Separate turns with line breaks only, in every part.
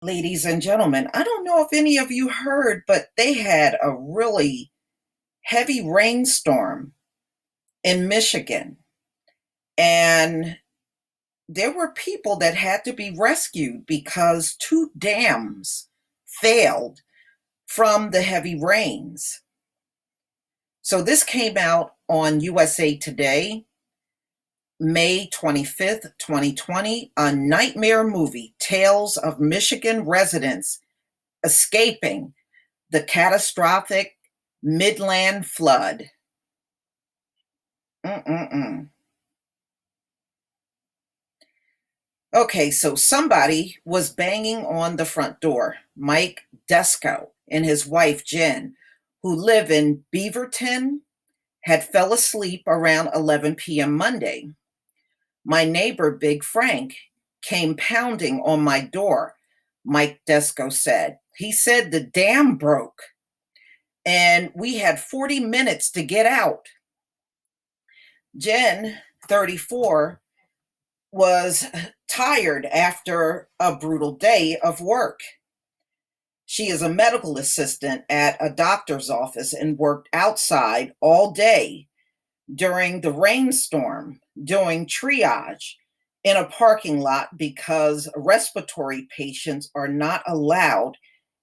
Ladies and gentlemen, I don't know if any of you heard, but they had a really heavy rainstorm in Michigan, and there were people that had to be rescued because two dams failed from the heavy rains. So this came out on USA Today, May 25th, 2020, a nightmare movie, Tales of Michigan residents escaping the catastrophic Midland flood. Mm-mm-mm. Okay, so somebody was banging on the front door. Mike Desco and his wife Jen, who live in Beaverton, had fell asleep around 11 p.m. Monday. My neighbor, Big Frank, came pounding on my door, Mike Desco said. He said the dam broke and we had 40 minutes to get out. Jen, 34, was tired after a brutal day of work. She is a medical assistant at a doctor's office and worked outside all day during the rainstorm, doing triage in a parking lot because respiratory patients are not allowed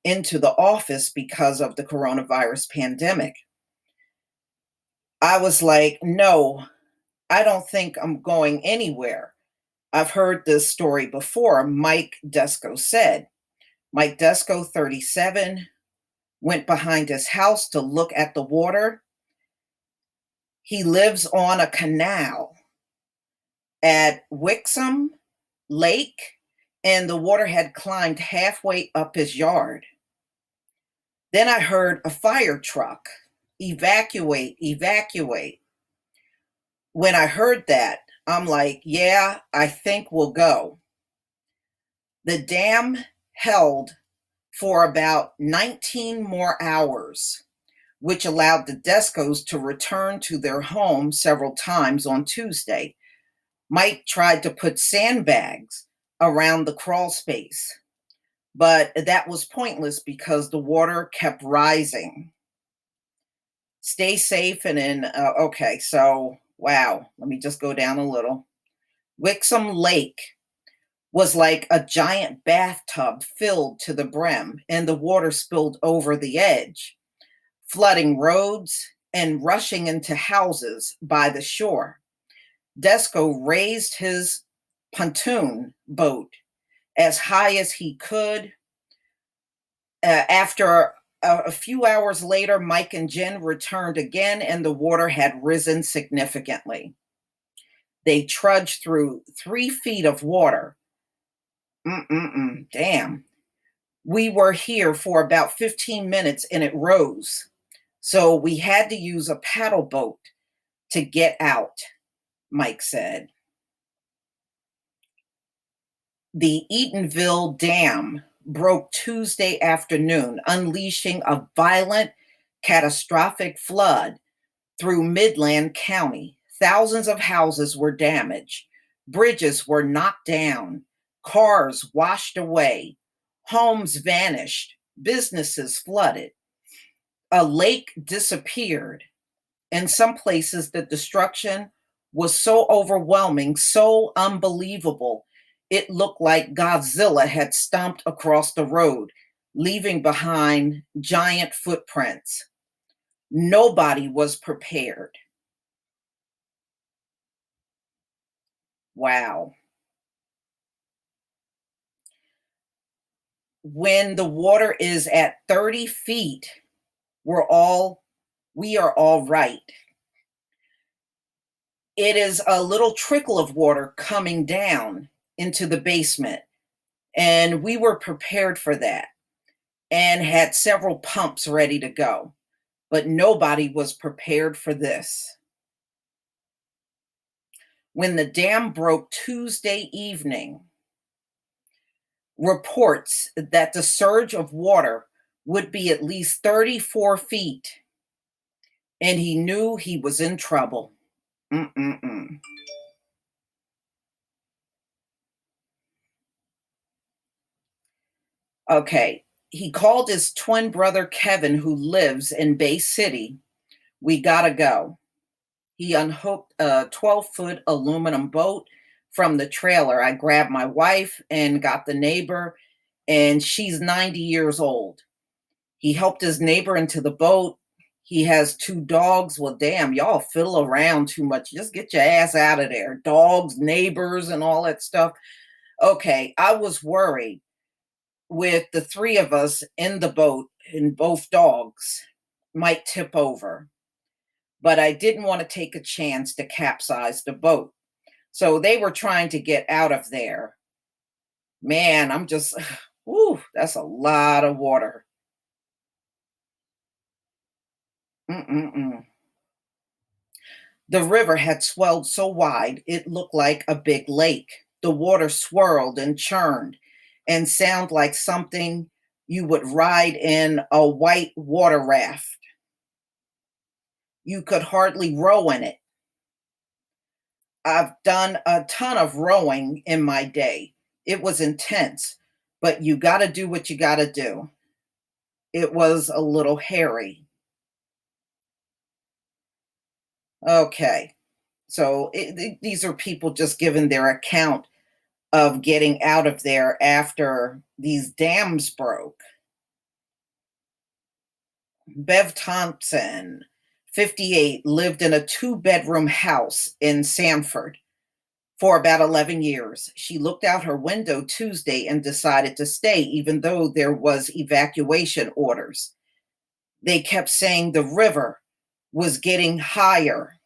into the office because of the coronavirus pandemic. I was like, no, I don't think I'm going anywhere. I've heard this story before, Mike Desco said. Mike Desco, 37, went behind his house to look at the water. He lives on a canal at Wixom Lake, and the water had climbed halfway up his yard. Then I heard a fire truck, evacuate, evacuate. When I heard that, I'm like, yeah, I think we'll go. The dam held for about 19 more hours, which allowed the Descos to return to their home several times on Tuesday. Mike tried to put sandbags around the crawl space, but that was pointless because the water kept rising. Stay safe and in, okay, so wow, let me just go down a little. Wixom Lake was like a giant bathtub filled to the brim, and the water spilled over the edge, flooding roads and rushing into houses by the shore. Desco raised his pontoon boat as high as he could. After a few hours later, Mike and Jen returned again, and the water had risen significantly. They trudged through 3 feet of water. Damn. We were here for about 15 minutes and it rose. So we had to use a paddle boat to get out, Mike said. The Eatonville Dam broke Tuesday afternoon, unleashing a violent, catastrophic flood through Midland County. Thousands of houses were damaged, bridges were knocked down, cars washed away, homes vanished, businesses flooded. A lake disappeared. In some places, the destruction was so overwhelming, so unbelievable, it looked like Godzilla had stomped across the road, leaving behind giant footprints. Nobody was prepared. Wow. When the water is at 30 feet, we are all right. It is a little trickle of water coming down into the basement, and we were prepared for that and had several pumps ready to go, but nobody was prepared for this. When the dam broke Tuesday evening, reports that the surge of water would be at least 34 feet, and he knew he was in trouble. Mm-mm-mm. Okay. He called his twin brother Kevin, who lives in Bay City. We gotta go. He unhooked a 12-foot aluminum boat from the trailer. I grabbed my wife and got the neighbor, and she's 90 years old. He helped his neighbor into the boat. He has two dogs. Well, damn, y'all fiddle around too much. Just get your ass out of there. Dogs, neighbors, and all that stuff. Okay, I was worried with the three of us in the boat and both dogs might tip over, but I didn't want to take a chance to capsize the boat. So they were trying to get out of there. Man, I'm just, whoo, that's a lot of water. Mm-mm-mm. The river had swelled so wide it looked like a big lake. The water swirled and churned and sounded like something you would ride in a white water raft. You could hardly row in it. I've done a ton of rowing in my day. It was intense, but you got to do what you got to do. It was a little hairy. Okay. So these are people just giving their account of getting out of there after these dams broke. Bev Thompson, 58, lived in a two-bedroom house in Sanford for about 11 years. She looked out her window Tuesday and decided to stay, even though there was evacuation orders. They kept saying the river was getting higher.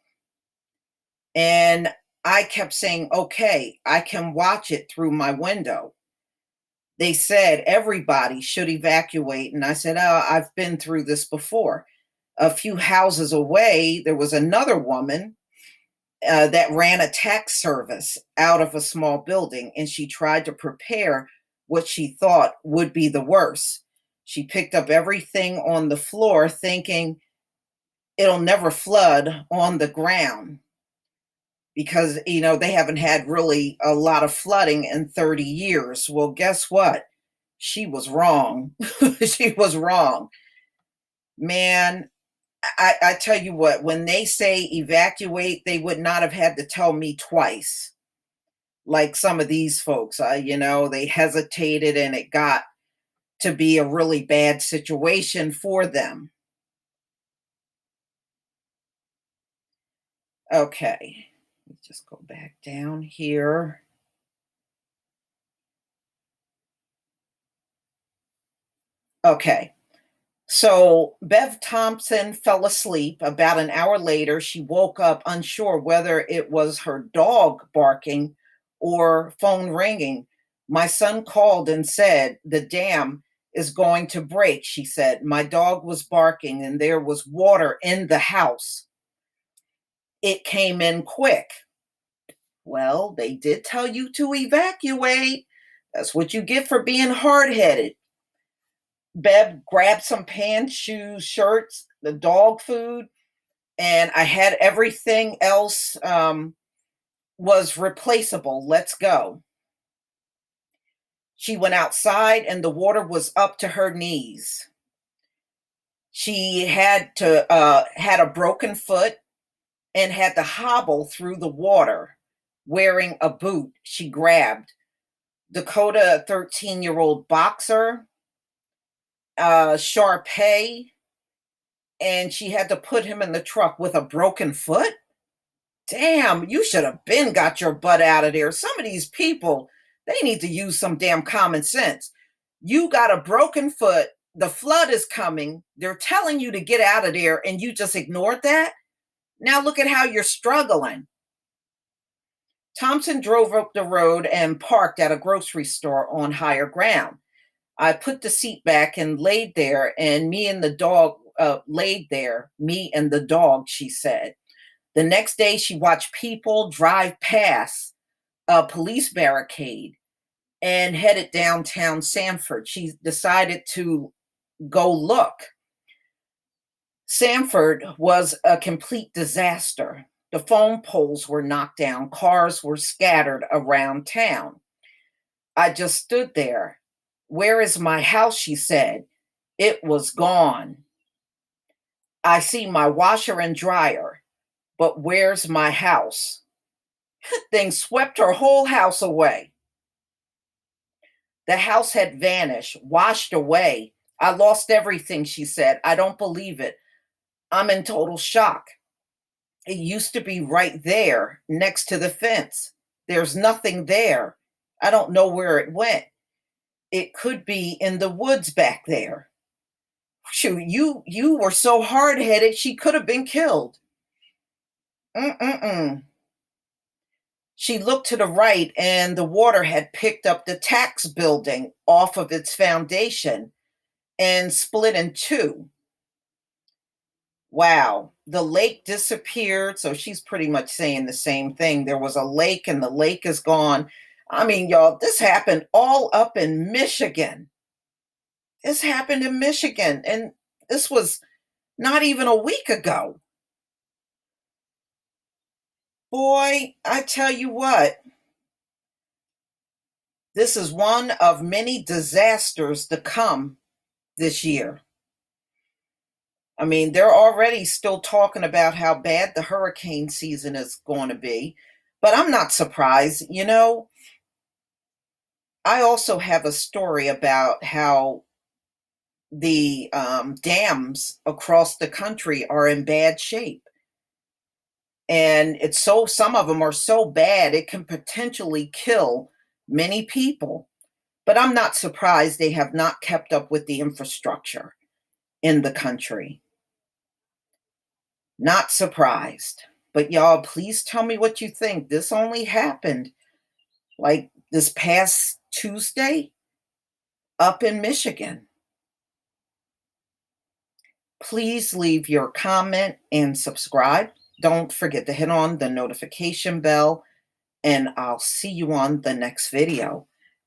And I kept saying, okay, I can watch it through my window. They said everybody should evacuate. And I said, oh, I've been through this before. A few houses away, there was another woman that ran a tax service out of a small building, and she tried to prepare what she thought would be the worst. She picked up everything on the floor, thinking it'll never flood on the ground because they haven't had really a lot of flooding in 30 years. Well, guess what? She was wrong. She was wrong. Man, I tell you what, when they say evacuate, they would not have had to tell me twice. Like some of these folks, they hesitated and it got to be a really bad situation for them. Okay, let's just go back down here. Okay, so Bev Thompson fell asleep. About an hour later, she woke up unsure whether it was her dog barking or phone ringing. My son called and said, the dam is going to break, she said. My dog was barking and there was water in the house. It came in quick. Well, they did tell you to evacuate. That's what you get for being hard headed. Bev grabbed some pants, shoes, shirts, the dog food, and I had everything else was replaceable. Let's go. She went outside and the water was up to her knees. She had a broken foot and had to hobble through the water wearing a boot she grabbed. Dakota, a 13-year-old boxer, Sharpay, and she had to put him in the truck with a broken foot. Damn, you should have been got your butt out of there. Some of these people, they need to use some damn common sense. You got a broken foot, the flood is coming, they're telling you to get out of there, and you just ignored that? Now look at how you're struggling. Thompson drove up the road and parked at a grocery store on higher ground. I put the seat back and laid there, and me and the dog laid there, me and the dog, she said. The next day, she watched people drive past a police barricade and headed downtown Sanford. She decided to go look. Sanford was a complete disaster. The phone poles were knocked down, cars were scattered around town. I just stood there Where is my house? She said. It was gone. I see my washer and dryer, but where's my house? Thing swept her whole house away. The house had vanished, washed away. I lost everything, she said. I don't believe it. I'm in total shock. It used to be right there next to the fence. There's nothing there. I don't know where it went. It could be in the woods back there. Shoot, you were so hard-headed, she could have been killed. Mm-mm-mm. She looked to the right, and the water had picked up the tax building off of its foundation and split in two. Wow, the lake disappeared. So she's pretty much saying the same thing. There was a lake, and the lake is gone. I mean, y'all, this happened all up in Michigan. This happened in Michigan, and this was not even a week ago. Boy, I tell you what, this is one of many disasters to come this year. I mean, they're already still talking about how bad the hurricane season is going to be, but I'm not surprised. I also have a story about how the dams across the country are in bad shape. And some of them are so bad, it can potentially kill many people. But I'm not surprised they have not kept up with the infrastructure in the country. Not surprised. But y'all, please tell me what you think. This only happened like this past Tuesday up in Michigan. Please leave your comment and subscribe. Don't forget to hit on the notification bell, and I'll see you on the next video.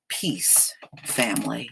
Peace, family.